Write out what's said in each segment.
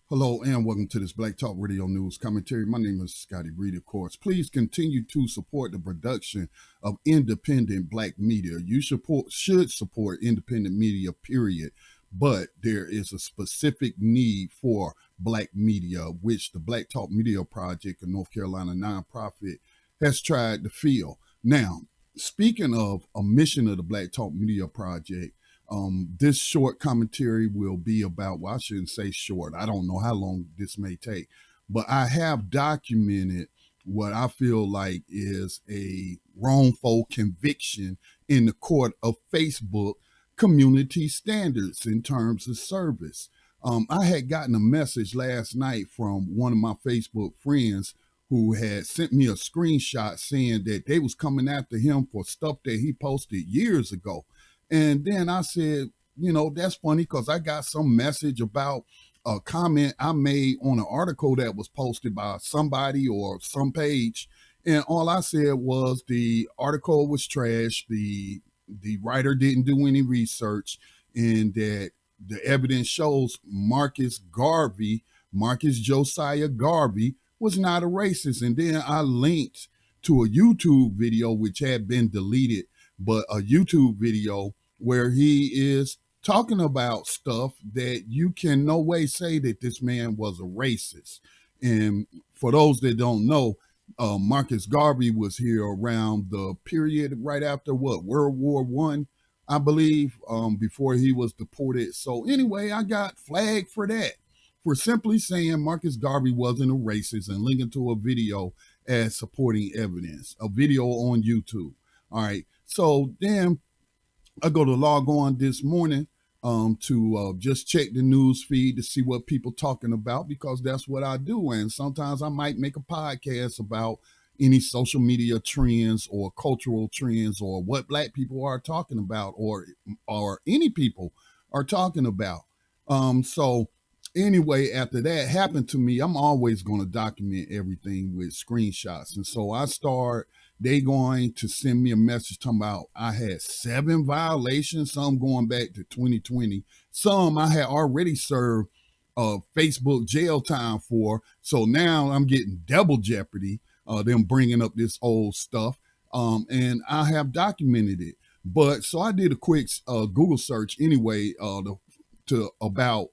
Hello and welcome to this Black Talk Radio News commentary. My name is Scotty REID, of course. Please continue to support the production of independent Black media. You should support independent media, period. But there is a specific need for Black media, which the Black Talk Media Project, a North Carolina nonprofit, has tried to fill. Now, speaking of a mission of the Black Talk Media Project, this short commentary will be about, well, I shouldn't say short. I don't know how long this may take, but I have documented what I feel like is a wrongful conviction in the court of Facebook community standards in terms of service. I had gotten a message last night from one of my Facebook friends who had sent me a screenshot saying that they was coming after him for stuff that he posted years ago. And then I said, that's funny because I got some message about a comment I made on an article that was posted by somebody or some page. And all I said was the article was trash. The writer didn't do any research, and that the evidence shows Marcus Josiah Garvey was not a racist. And then I linked to a YouTube video which had been deleted, but a YouTube video where he is talking about stuff that you can no way say that this man was a racist. And for those that don't know, Marcus Garvey was here around the period right after World War One, I believe, before he was deported. So anyway, I got flagged for that, for simply saying Marcus Garvey wasn't a racist and linking to a video as supporting evidence, a video on YouTube. All right. So then I go to log on this morning to just check the news feed to see what people talking about, because that's what I do. And sometimes I might make a podcast about any social media trends or cultural trends or what Black people are talking about, or any people are talking about. So anyway, after that happened to me, I'm always going to document everything with screenshots. And so they going to send me a message talking about I had 7 violations, some going back to 2020. Some I had already served Facebook jail time for. So now I'm getting double jeopardy, them bringing up this old stuff. And I have documented it. But so I did a quick Google search anyway about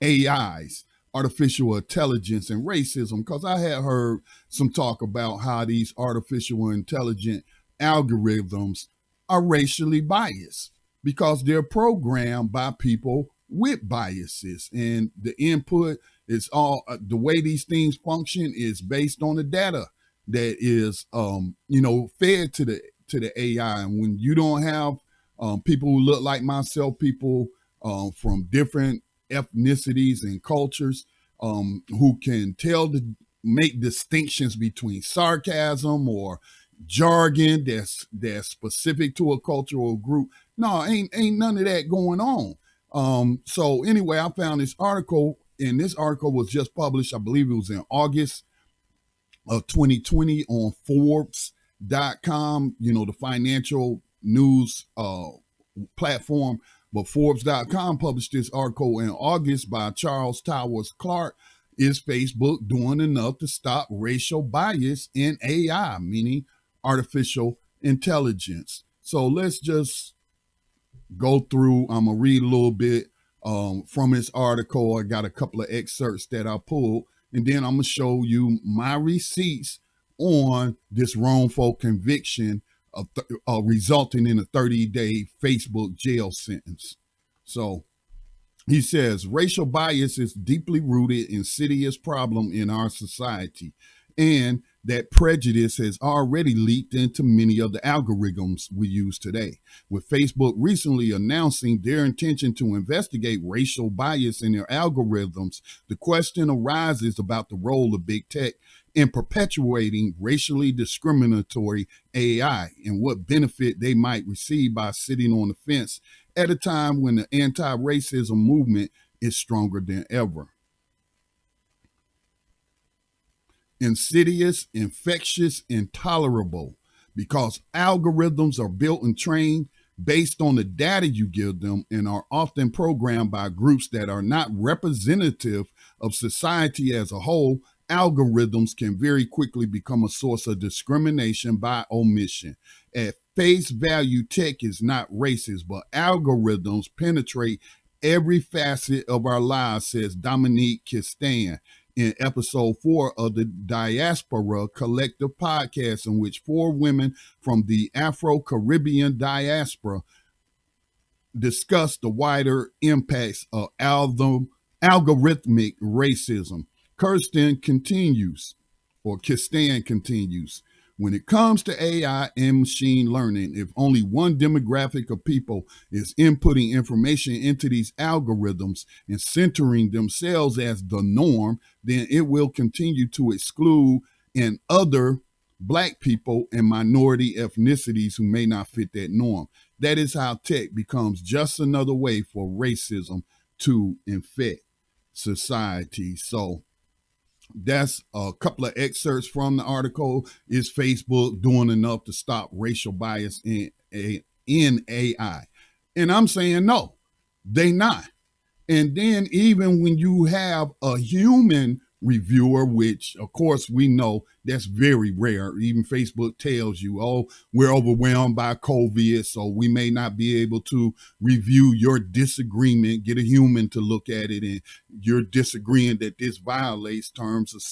AIs, artificial intelligence, and racism, because I had heard some talk about how these artificial intelligent algorithms are racially biased because they're programmed by people with biases, and the input is all the way these things function is based on the data that is fed to the AI. And when you don't have people who look like myself, people from different ethnicities and cultures, who can make distinctions between sarcasm or jargon that's specific to a cultural group. No, ain't none of that going on. So anyway, I found this article, and this article was just published, I believe it was in August of 2020 on Forbes.com, the financial news platform. But Forbes.com published this article in August by Charles Towers Clark. Is Facebook doing enough to stop racial bias in AI, meaning artificial intelligence? So let's just go through. I'm going to read a little bit from this article. I got a couple of excerpts that I pulled, and then I'm going to show you my receipts on this wrongful conviction resulting in a 30-day Facebook jail sentence. So he says, racial bias is deeply rooted, insidious problem in our society, and that prejudice has already leaked into many of the algorithms we use today. With Facebook recently announcing their intention to investigate racial bias in their algorithms, the question arises about the role of big tech in perpetuating racially discriminatory AI and what benefit they might receive by sitting on the fence at a time when the anti-racism movement is stronger than ever. Insidious, infectious, intolerable, because algorithms are built and trained based on the data you give them and are often programmed by groups that are not representative of society as a whole, algorithms can very quickly become a source of discrimination by omission. At face value, tech is not racist, but algorithms penetrate every facet of our lives, says Dominique Kistan in episode 4 of the Diaspora Collective podcast, in which 4 women from the Afro-Caribbean diaspora discuss the wider impacts of algorithmic racism. Kirsten continues, or Kistan continues, when it comes to AI and machine learning, if only one demographic of people is inputting information into these algorithms and centering themselves as the norm, then it will continue to exclude and other Black people and minority ethnicities who may not fit that norm. That is how tech becomes just another way for racism to infect society. So that's a couple of excerpts from the article. Is Facebook doing enough to stop racial bias in AI? And I'm saying no, they not. And then even when you have a human reviewer, which of course we know that's very rare. Even Facebook tells you, oh, we're overwhelmed by COVID, so we may not be able to review your disagreement, get a human to look at it, and you're disagreeing that this violates terms of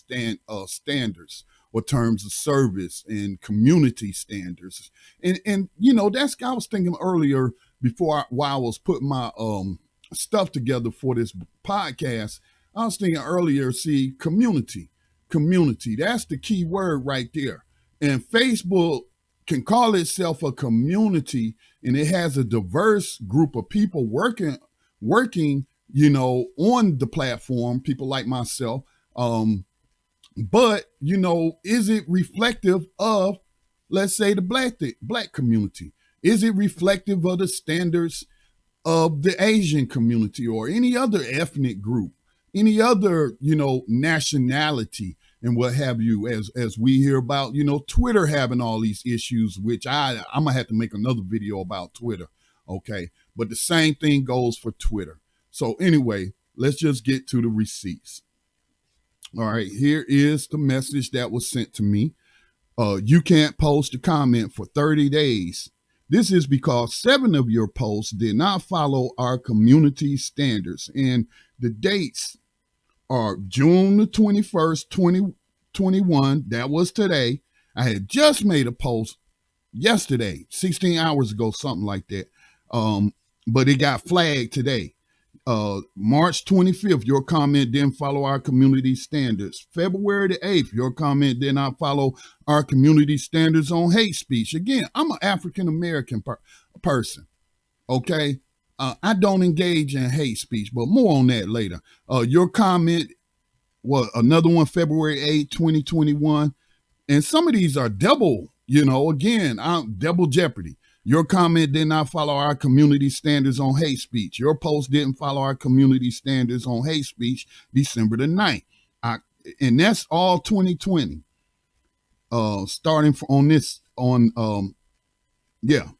standards or terms of service and community standards. And you know, that's, I was thinking earlier while I was putting my stuff together for this podcast, I was thinking earlier, see, community, that's the key word right there. And Facebook can call itself a community, and it has a diverse group of people working, you know, on the platform, people like myself. But, you know, is it reflective of, let's say, the black community? Is it reflective of the standards of the Asian community or any other ethnic group, any other, you know, nationality and what have you, as we hear about, you know, Twitter having all these issues, which I'm gonna have to make another video about Twitter. Okay. But the same thing goes for Twitter. So anyway, let's just get to the receipts. All right. Here is the message that was sent to me. You can't post a comment for 30 days. This is because 7 of your posts did not follow our community standards. And the dates are June the 21st, 2021. That was today. I had just made a post yesterday, 16 hours ago, something like that. But it got flagged today. March 25th, your comment didn't follow our community standards. February the 8th, your comment did not follow our community standards on hate speech. Again, I'm an African-American person, okay? I don't engage in hate speech, but more on that later. Your comment, another one, February 8th, 2021. And some of these are double, you know, again, double jeopardy. Your comment did not follow our community standards on hate speech. Your post didn't follow our community standards on hate speech, December the 9th. And that's all 2020. Starting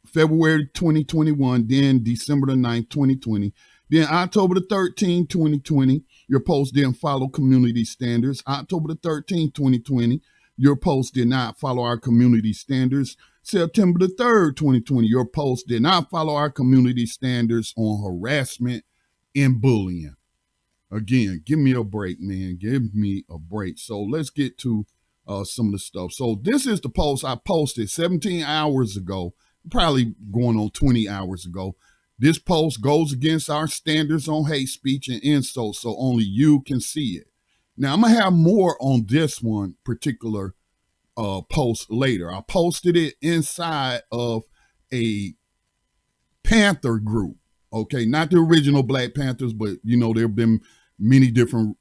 February 2021, then December the 9th, 2020. Then October the 13th, 2020, your post didn't follow community standards. October the 13th, 2020, your post did not follow our community standards. September the 3rd, 2020, your post did not follow our community standards on harassment and bullying. Again, give me a break, man. Give me a break. So let's get to some of the stuff. So this is the post I posted 17 hours ago, probably going on 20 hours ago. This post goes against our standards on hate speech and insults, so only you can see it. Now, I'm going to have more on this one particular post later. I posted it inside of a Panther group, okay? Not the original Black Panthers, but, you know, there have been many different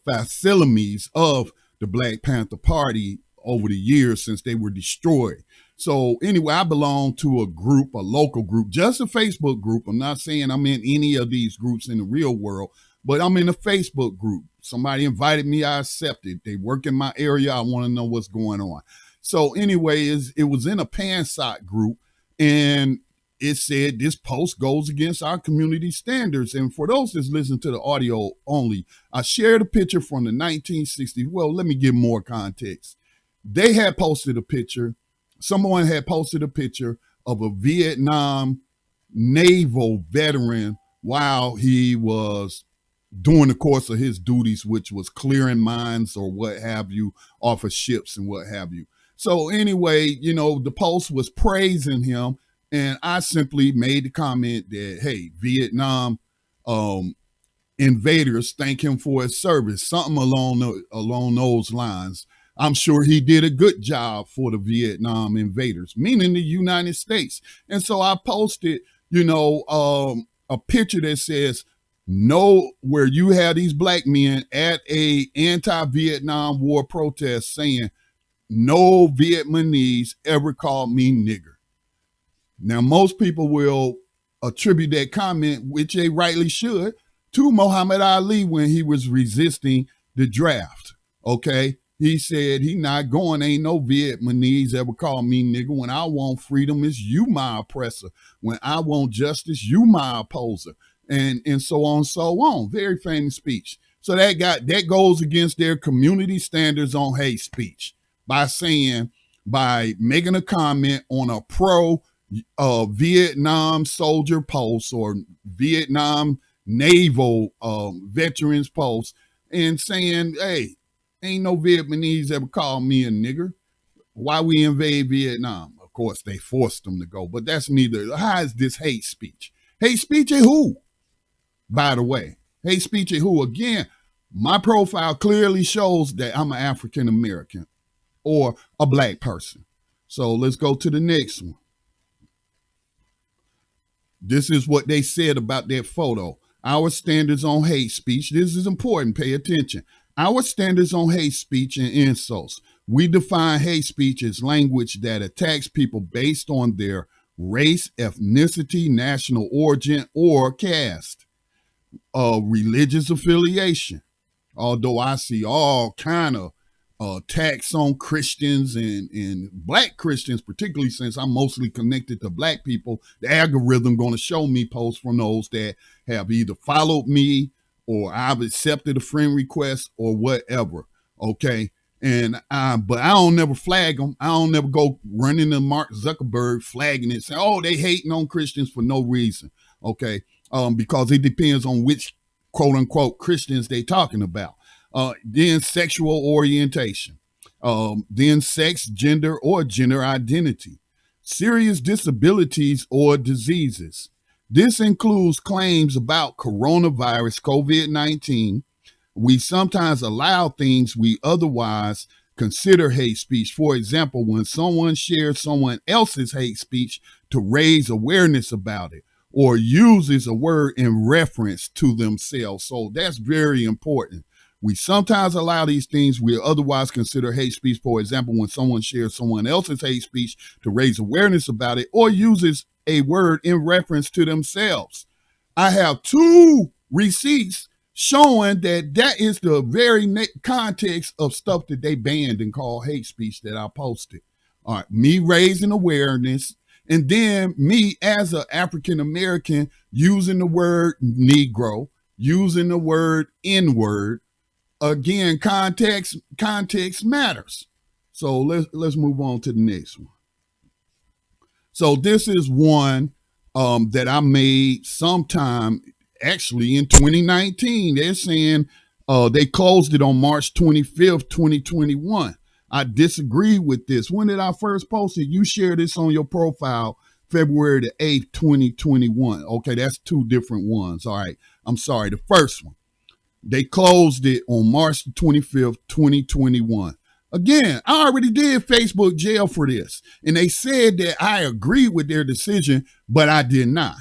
facilities of the Black Panther Party over the years since they were destroyed. So anyway, I belong to a group, a local group, just a Facebook group. I'm not saying I'm in any of these groups in the real world, but I'm in a Facebook group. Somebody invited me, I accepted. They work in my area. I want to know what's going on. So anyway, it was in a PanSOC group, and it said this post goes against our community standards. And for those that's listening to the audio only, I shared a picture from the 1960s. Well, let me give more context. They had posted a picture, someone had posted a picture of a Vietnam naval veteran while he was during the course of his duties, which was clearing mines or what have you off of ships and what have you. So anyway, the post was praising him, and I simply made the comment that, hey, Vietnam invaders thank him for his service, something along those lines. I'm sure he did a good job for the Vietnam invaders, meaning the United States. And so I posted, a picture that says, no, where you have these black men at a anti-Vietnam War protest saying, no Vietnamese ever called me nigger. Now, most people will attribute that comment, which they rightly should, to Muhammad Ali when he was resisting the draft. Okay? He said he not going, ain't no Vietnamese ever call me nigger. When I want freedom, it's you my oppressor. When I want justice, you my opposer. And so on and so on. Very famous speech. So that goes against their community standards on hate speech by making a comment on a pro Vietnam soldier post or Vietnam naval veterans post and saying, hey, ain't no Vietnamese ever called me a nigger. Why we invade Vietnam? Of course, they forced them to go, but that's neither. How is this hate speech? Hate speech at who? By the way, hate speech at who? Again, my profile clearly shows that I'm an African American or a black person. So let's go to the next one. This is what they said about that photo. Our standards on hate speech. This is important. Pay attention. Our standards on hate speech and insults. We define hate speech as language that attacks people based on their race, ethnicity, national origin, or caste, religious affiliation. Although I see all kind of attacks on Christians and black Christians, particularly since I'm mostly connected to black people, the algorithm going to show me posts from those that have either followed me or I've accepted a friend request or whatever. Okay. But I don't never flag them. I don't never go running to Mark Zuckerberg flagging it, saying, oh, they hating on Christians for no reason. Okay. Because it depends on which quote unquote Christians they talking about. Then sexual orientation, then sex, gender, or gender identity, serious disabilities or diseases. This includes claims about coronavirus, COVID-19. We sometimes allow things we otherwise consider hate speech. For example, when someone shares someone else's hate speech to raise awareness about it, or uses a word in reference to themselves. So that's very important. We sometimes allow these things we otherwise consider hate speech. For example, when someone shares someone else's hate speech to raise awareness about it or uses a word in reference to themselves. I have 2 receipts showing that is the very context of stuff that they banned and called hate speech that I posted. All right, me raising awareness, and then me as an African American using the word Negro, using the word N-word. Again, context matters. So let's move on to the next one. So this is one that I made sometime actually in 2019. They're saying they closed it on March 25th, 2021. I disagree with this. When did I first post it? You shared this on your profile February the 8th, 2021. Okay, that's 2 different ones. All right, I'm sorry. The first one, they closed it on March the 25th, 2021. Again, I already did Facebook jail for this, and they said that I agreed with their decision, but I did not.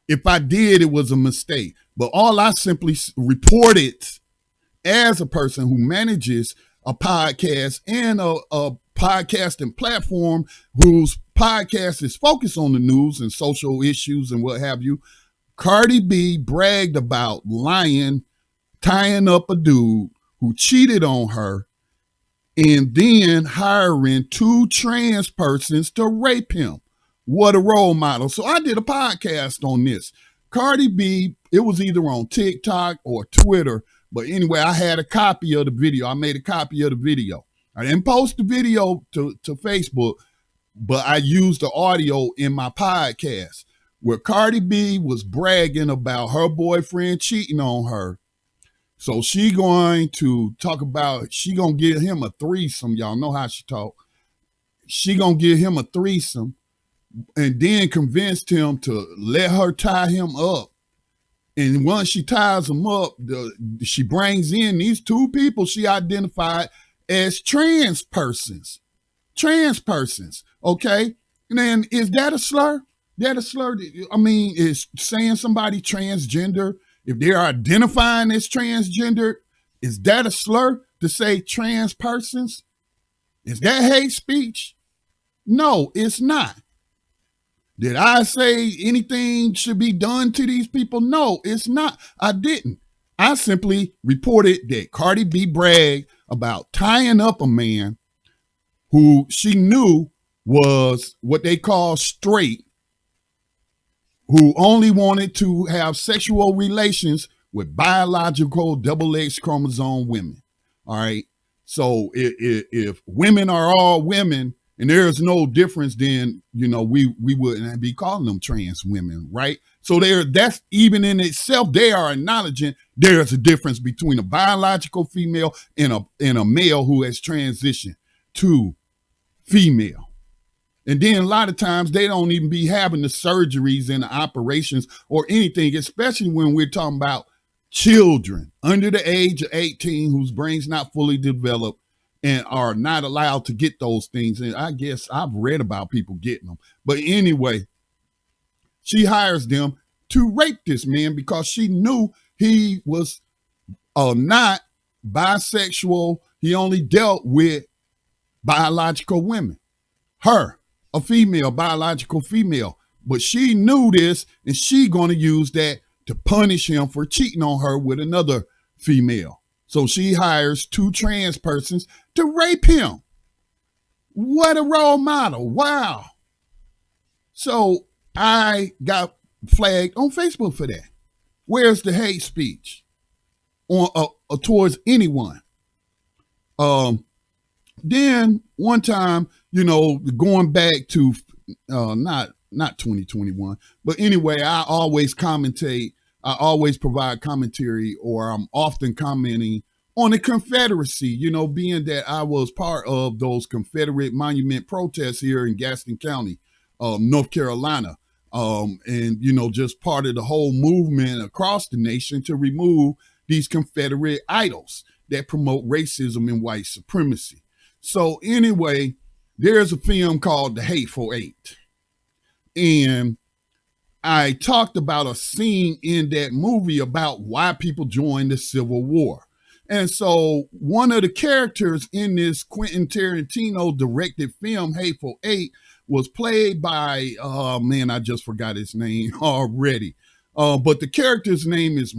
If I did, it was a mistake. But all I simply reported as a person who manages a podcast and a podcasting platform whose podcast is focused on the news and social issues and what have you, Cardi B bragged about lying, tying up a dude who cheated on her, and then hiring 2 trans persons to rape him. What a role model. So I did a podcast on this. Cardi B, it was either on TikTok or Twitter, but anyway, I had a copy of the video. I made a copy of the video. I didn't post the video to Facebook, but I used the audio in my podcast where Cardi B was bragging about her boyfriend cheating on her. So she going to talk about, she going to give him a threesome. Y'all know how she talk. She going to give him a threesome and then convinced him to let her tie him up. And once she ties him up, she brings in these two people she identified as trans persons. Trans persons, okay? And then is that a slur? That a slur? I mean, is saying somebody transgender, if they're identifying as transgender, is that a slur to say trans persons? Is that hate speech? No, it's not. Did I say anything should be done to these people? No, it's not. I didn't. I simply reported that Cardi B bragged about tying up a man who she knew was what they call straight, who only wanted to have sexual relations with biological double X chromosome women. All right. So if women are all women and there's no difference, then, you know, we wouldn't be calling them trans women, right? So that's even in itself, they are acknowledging there's a difference between a biological female and a male who has transitioned to female. And then a lot of times they don't even be having the surgeries and the operations or anything, especially when we're talking about children under the age of 18 whose brains not fully developed and are not allowed to get those things. And I guess I've read about people getting them. But anyway, she hires them to rape this man because she knew he was not bisexual. He only dealt with biological women. Her, a female, biological female. But she knew this, and she going to use that to punish him for cheating on her with another female. So she hires two trans persons to rape him. What a role model. Wow. So I got flagged on Facebook for that. Where's the hate speech on towards anyone? Then one time, you know, going back to not 2021, but anyway, I always commentate. I always provide commentary, or I'm often commenting on the Confederacy, you know, being that I was part of those Confederate monument protests here in Gaston County, North Carolina. And, you know, just part of the whole movement across the nation to remove these Confederate idols that promote racism and white supremacy. So anyway, there's a film called The Hateful Eight. And I talked about a scene in that movie about why people joined the Civil War. And so one of the characters in this Quentin Tarantino directed film, Hateful Eight, was played by, I just forgot his name already. But the character's name is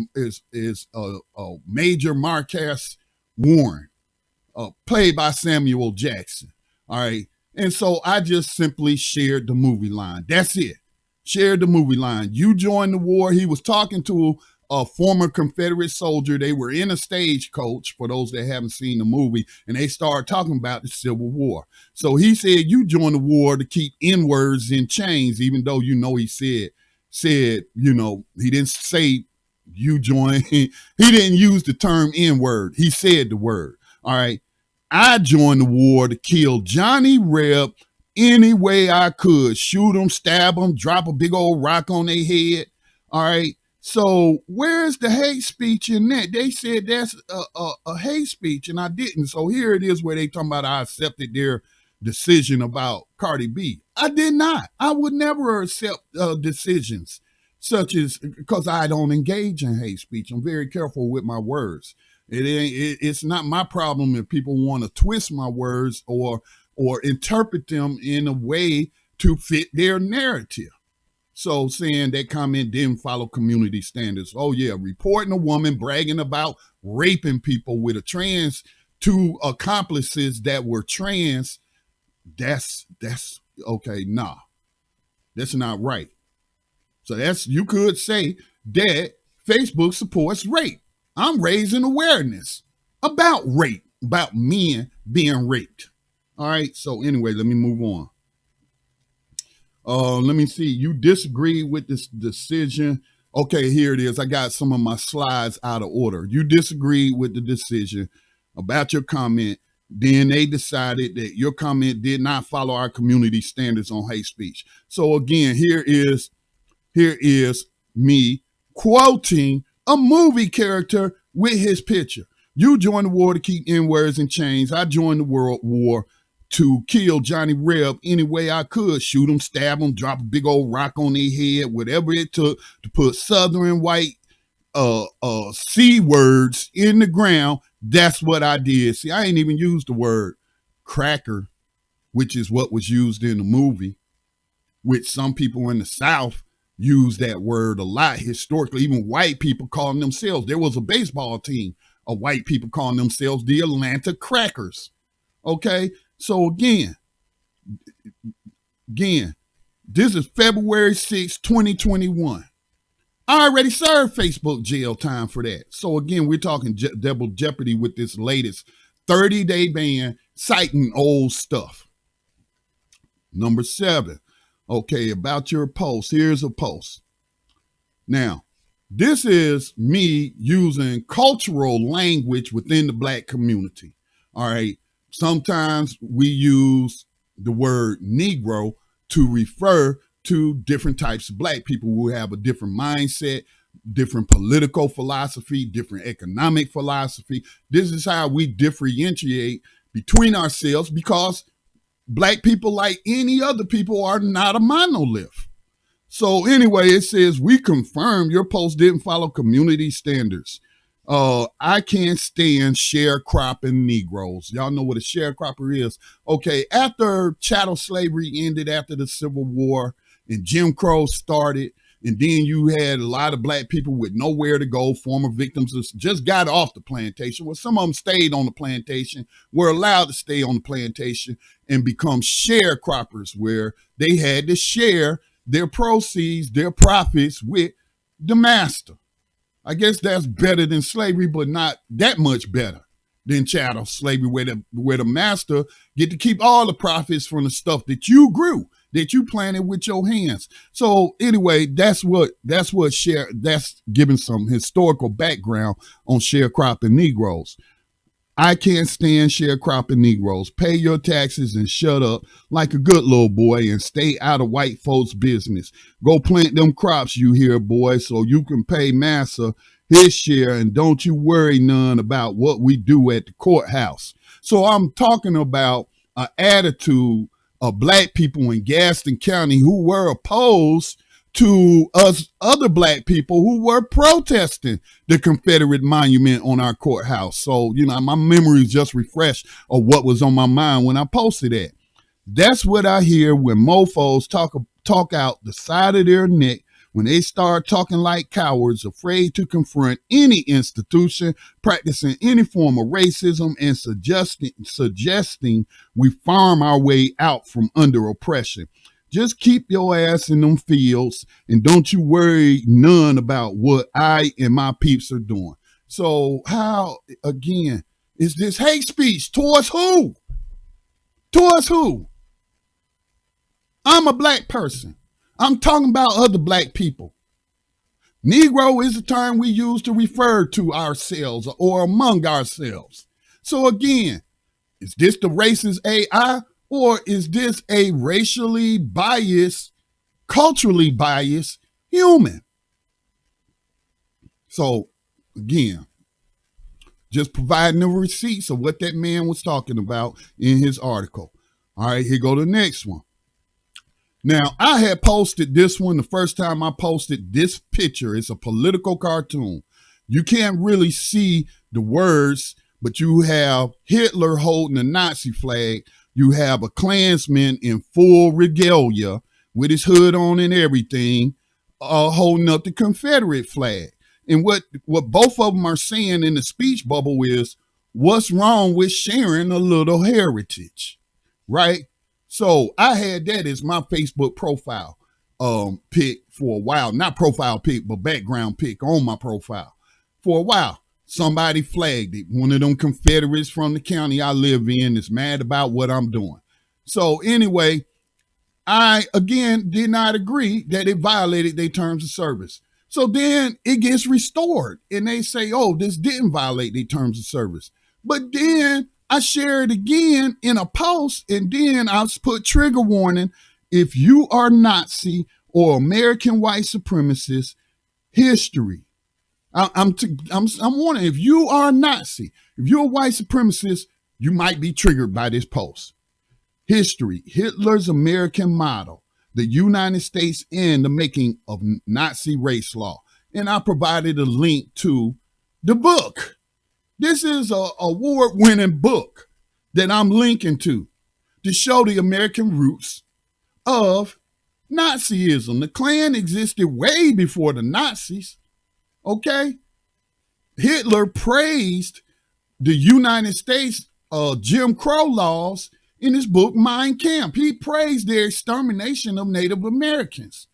Major Marcus Warren, played by Samuel Jackson. All right. And so I just simply shared the movie line. That's it. Shared the movie line. You joined the war. He was talking to a former Confederate soldier. They were in a stagecoach, for those that haven't seen the movie, and they started talking about the Civil War. So he said, you joined the war to keep N-words in chains, even though, you know, he said, you know, he didn't say you joined. He didn't use the term N-word. He said the word. All right. I joined the war to kill Johnny Reb any way I could. Shoot them, stab them, drop a big old rock on their head. All right. So where's the hate speech in that? They said that's a hate speech, and I didn't. So here it is where they talking about I accepted their decision about Cardi B. I did not. I would never accept decisions such as, because I don't engage in hate speech. I'm very careful with my words. It's not my problem if people want to twist my words or interpret them in a way to fit their narrative. So saying that comment didn't follow community standards. Oh yeah, reporting a woman bragging about raping people with two accomplices that were trans. That's okay. Nah. That's not right. So you could say that Facebook supports rape. I'm raising awareness about rape, about men being raped. All right. So anyway, let me move on. Let me see. You disagree with this decision. Okay, here it is. I got some of my slides out of order. You disagree with the decision about your comment. Then they decided that your comment did not follow our community standards on hate speech. So again, here is me quoting a movie character with his picture. You joined the war to keep N-words in chains. I joined the world war to kill Johnny Reb any way I could. Shoot him, stab him, drop a big old rock on their head, whatever it took to put Southern white C words in the ground. That's what I did. See, I ain't even used the word cracker, which is what was used in the movie, which some people in the South use that word a lot historically. Even white people calling themselves, there was a baseball team of white people calling themselves the Atlanta Crackers. Okay, so again, this is February 6, 2021. I already served Facebook jail time for that. So again, we're talking double jeopardy with this latest 30-day ban citing old stuff. Number 7. Okay, about your post. Here's a post. Now, this is me using cultural language within the Black community. All right. Sometimes we use the word Negro to refer to different types of Black people who have a different mindset, different political philosophy, different economic philosophy. This is how we differentiate between ourselves, because Black people, like any other people, are not a monolith. So anyway, it says, we confirm your post didn't follow community standards. I can't stand sharecropping Negroes. Y'all know what a sharecropper is. Okay, after chattel slavery ended, after the Civil War and Jim Crow started, and then you had a lot of Black people with nowhere to go, former victims just got off the plantation. Well, some of them stayed on the plantation, were allowed to stay on the plantation and become sharecroppers, where they had to share their proceeds, their profits with the master. I guess that's better than slavery, but not that much better than chattel slavery, where the master get to keep all the profits from the stuff that you grew, that you planted with your hands. So anyway, that's giving some historical background on sharecropping Negroes. I can't stand sharecropping Negroes. Pay your taxes and shut up like a good little boy and stay out of white folks' business. Go plant them crops, you hear, boy, so you can pay massa his share, and don't you worry none about what we do at the courthouse. So I'm talking about an attitude of Black people in Gaston County who were opposed to us other Black people who were protesting the Confederate monument on our courthouse. So, my memory is just refreshed of what was on my mind when I posted that. That's what I hear when mofos talk out the side of their neck, when they start talking like cowards, afraid to confront any institution, practicing any form of racism, and suggesting we farm our way out from under oppression. Just keep your ass in them fields and don't you worry none about what I and my peeps are doing. So how, again, is this hate speech towards who? Towards who? I'm a Black person. I'm talking about other Black people. Negro is a term we use to refer to ourselves or among ourselves. So again, is this the racist AI? Or is this a racially biased, culturally biased human? So, again, just providing the receipts of what that man was talking about in his article. All right, here go the next one. Now, I had posted this one the first time I posted this picture. It's a political cartoon. You can't really see the words, but you have Hitler holding a Nazi flag. You have a Klansman in full regalia with his hood on and everything, holding up the Confederate flag. And what both of them are saying in the speech bubble is, what's wrong with sharing a little heritage, right? So I had that as my Facebook profile. pic for a while, not profile pic, but background pic on my profile for a while. Somebody flagged it. One of them Confederates from the county I live in is mad about what I'm doing. So anyway, I again did not agree that it violated their terms of service. So then it gets restored and they say, oh, this didn't violate their terms of service. But then I share it again in a post and then I put trigger warning. If you are Nazi or American white supremacist, history. I'm warning, if you are a Nazi, if you're a white supremacist, you might be triggered by this post. History, Hitler's American model, the United States and the making of Nazi race law. And I provided a link to the book. This is a award-winning book that I'm linking to show the American roots of Nazism. The Klan existed way before the Nazis, okay? Hitler praised the United States Jim Crow laws in his book, Mein Kampf. He praised their extermination of Native Americans.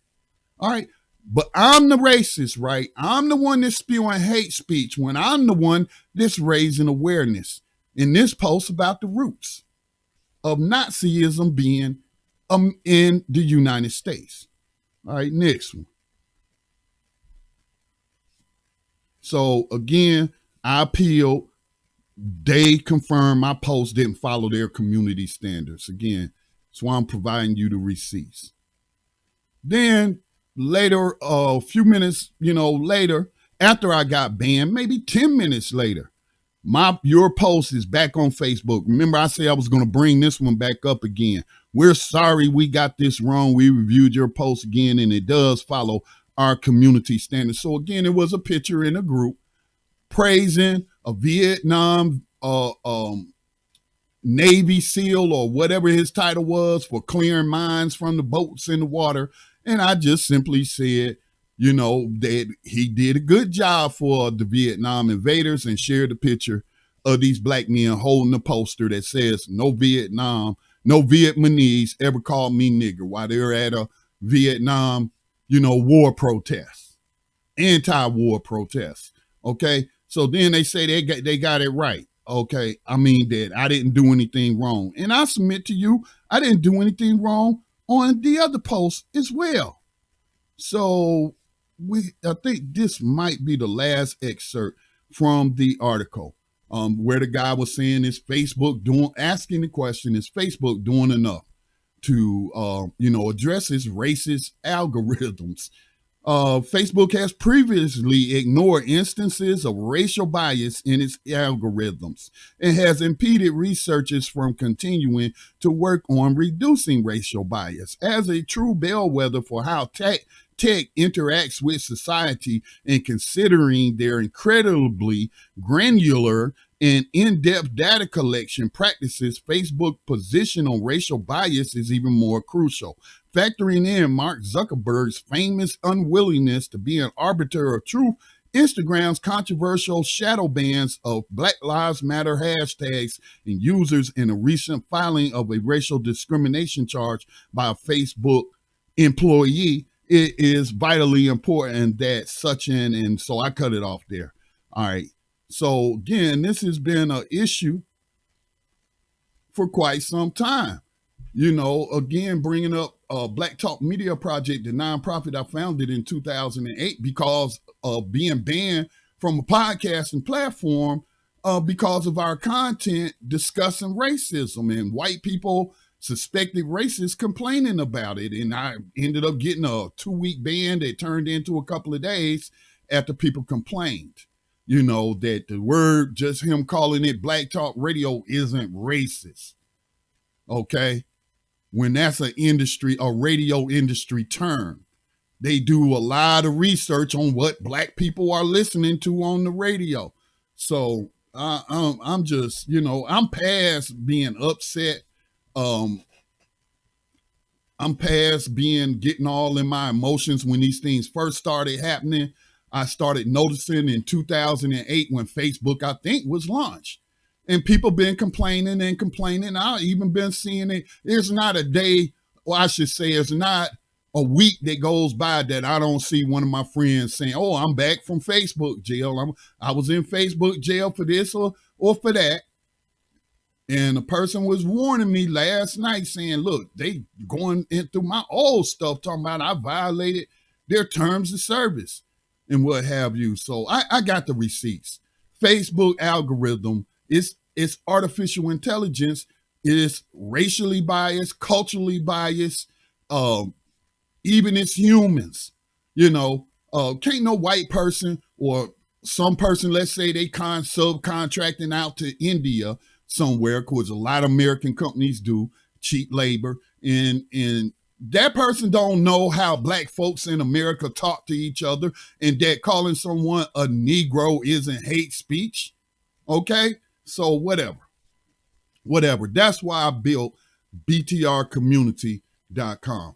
All right. But I'm the racist, right? I'm the one that's spewing hate speech when I'm the one that's raising awareness in this post about the roots of Nazism being in the United States. All right, next one. So again, I appealed. They confirmed my post didn't follow their community standards. Again, that's why I'm providing you the receipts. Then later, a few minutes, later, after I got banned, maybe 10 minutes later, your post is back on Facebook. Remember, I said I was going to bring this one back up again. We're sorry we got this wrong. We reviewed your post again, and it does follow our community standards. So again, it was a picture in a group praising a Vietnam Navy SEAL or whatever his title was for clearing mines from the boats in the water. And I just simply said, that he did a good job for the Vietnam invaders and shared a picture of these black men holding a poster that says, no Vietnamese ever called me nigger while they're at a Vietnam, war protest, anti-war protest. Okay. So then they say they got it right. Okay. I mean that I didn't do anything wrong. And I submit to you, I didn't do anything wrong on the other posts as well. So I think this might be the last excerpt from the article where the guy was saying, is Facebook asking the question, is Facebook doing enough to, address its racist algorithms? Facebook has previously ignored instances of racial bias in its algorithms and has impeded researchers from continuing to work on reducing racial bias. As a true bellwether for how tech interacts with society and considering their incredibly granular and in-depth data collection practices, Facebook's position on racial bias is even more crucial. Factoring in Mark Zuckerberg's famous unwillingness to be an arbiter of truth, Instagram's controversial shadow bans of Black Lives Matter hashtags and users in a recent filing of a racial discrimination charge by a Facebook employee, it is vitally important that and so I cut it off there. All right. So again, this has been an issue for quite some time. Again, bringing up Black Talk Media Project, the nonprofit I founded in 2008 because of being banned from a podcasting platform because of our content discussing racism and white people, suspected racists, complaining about it. And I ended up getting a 2-week ban that turned into a couple of days after people complained. That the word, just him calling it Black Talk Radio, isn't racist. Okay. When that's a radio industry term. They do a lot of research on what black people are listening to on the radio. So I'm just, I'm past being upset. I'm past getting all in my emotions when these things first started happening. I started noticing in 2008 when Facebook, I think, was launched. And people been complaining and complaining. I've even been seeing it. There's not a day, or I should say, it's not a week that goes by that I don't see one of my friends saying, "Oh, I'm back from Facebook jail. I was in Facebook jail for this or for that." And the person was warning me last night saying, "Look, they going into my old stuff, talking about I violated their terms of service and what have you." So I got the receipts. Facebook algorithm is it's artificial intelligence. It is racially biased, culturally biased, um, even as humans, you know, can't no white person or some person, let's say they subcontracting out to India somewhere, because a lot of American companies do cheap labor, and that person don't know how black folks in America talk to each other, and that calling someone a Negro isn't hate speech. Okay, so whatever. That's why I built btrcommunity.com.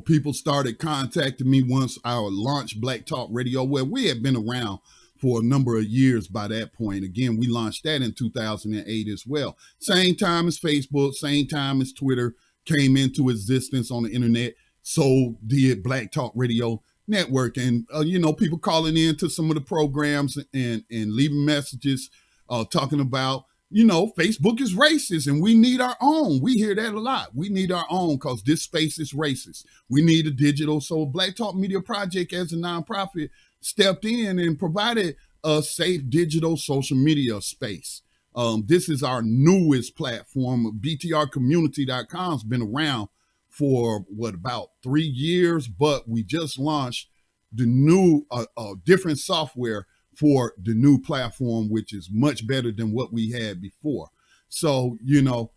People started contacting me once I launched Black Talk Radio. Well, we had been around for a number of years by that point. Again, we launched that in 2008 as well. Same time as Facebook, same time as Twitter came into existence on the internet. So did Black Talk Radio Network. And, people calling in to some of the programs and leaving messages talking about, Facebook is racist and we need our own. We hear that a lot. We need our own because this space is racist. We need a digital. So Black Talk Media Project, as a nonprofit, stepped in and provided a safe digital social media space. This is our newest platform. btrcommunity.com has been around for about 3 years, but we just launched the new different software for the new platform, which is much better than what we had before. So, you'll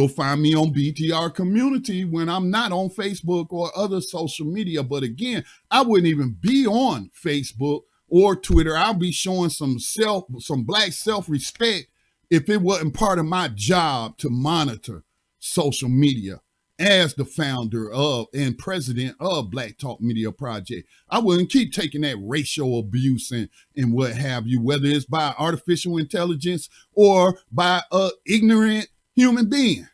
find me on BTR Community when I'm not on Facebook or other social media. But again, I wouldn't even be on Facebook or Twitter. I'll be showing some black self-respect if it wasn't part of my job to monitor social media as the founder of and president of Black Talk Media Project. I wouldn't keep taking that racial abuse and what have you, whether it's by artificial intelligence or by a ignorant human being.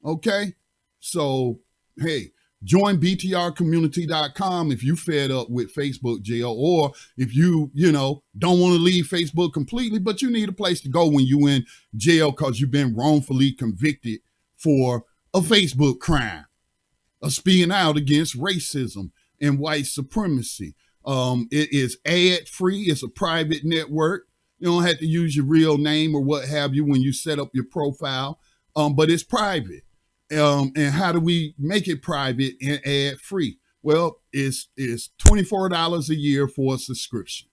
Okay? So, hey, join btrcommunity.com if you fed up with Facebook jail, or if you don't want to leave Facebook completely, but you need a place to go when you in jail because you've been wrongfully convicted for a Facebook crime, of speaking out against racism and white supremacy. It is ad free. It's a private network. You don't have to use your real name or what have you when you set up your profile, but it's private. And how do we make it private and ad free? Well, it's $24 a year for a subscription.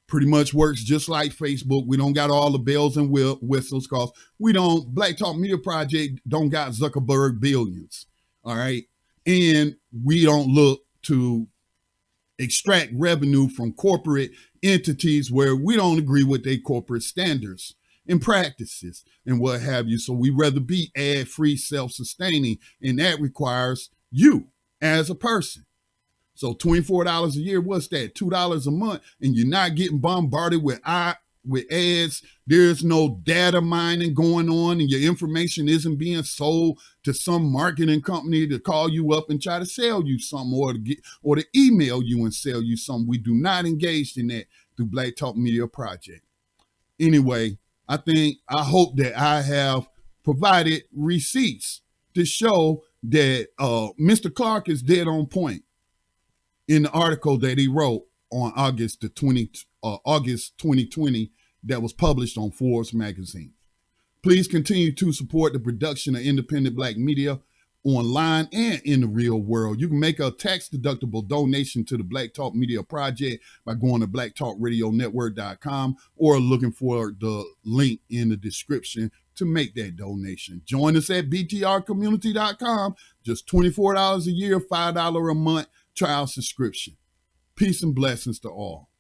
Pretty much works just like Facebook. We don't got all the bells and whistles because Black Talk Media Project don't got Zuckerberg billions. All right. And we don't look to extract revenue from corporate entities where we don't agree with their corporate standards and practices and what have you. So we rather be ad-free, self-sustaining, and that requires you as a person. So $24 a year, what's that? $2 a month, and you're not getting bombarded with ads. There's no data mining going on, and your information isn't being sold to some marketing company to call you up and try to sell you something, or to email you and sell you something. We do not engage in that through Black Talk Media Project. Anyway, I hope that I have provided receipts to show that Mr. Clark is dead on point in the article that he wrote on August 2020 that was published on Forbes magazine. Please continue to support the production of independent black media online and in the real world. You can make a tax-deductible donation to the Black Talk Media Project by going to blacktalkradionetwork.com or looking for the link in the description to make that donation. Join us at btrcommunity.com. Just $24 a year, $5 a month trial subscription. Peace and blessings to all.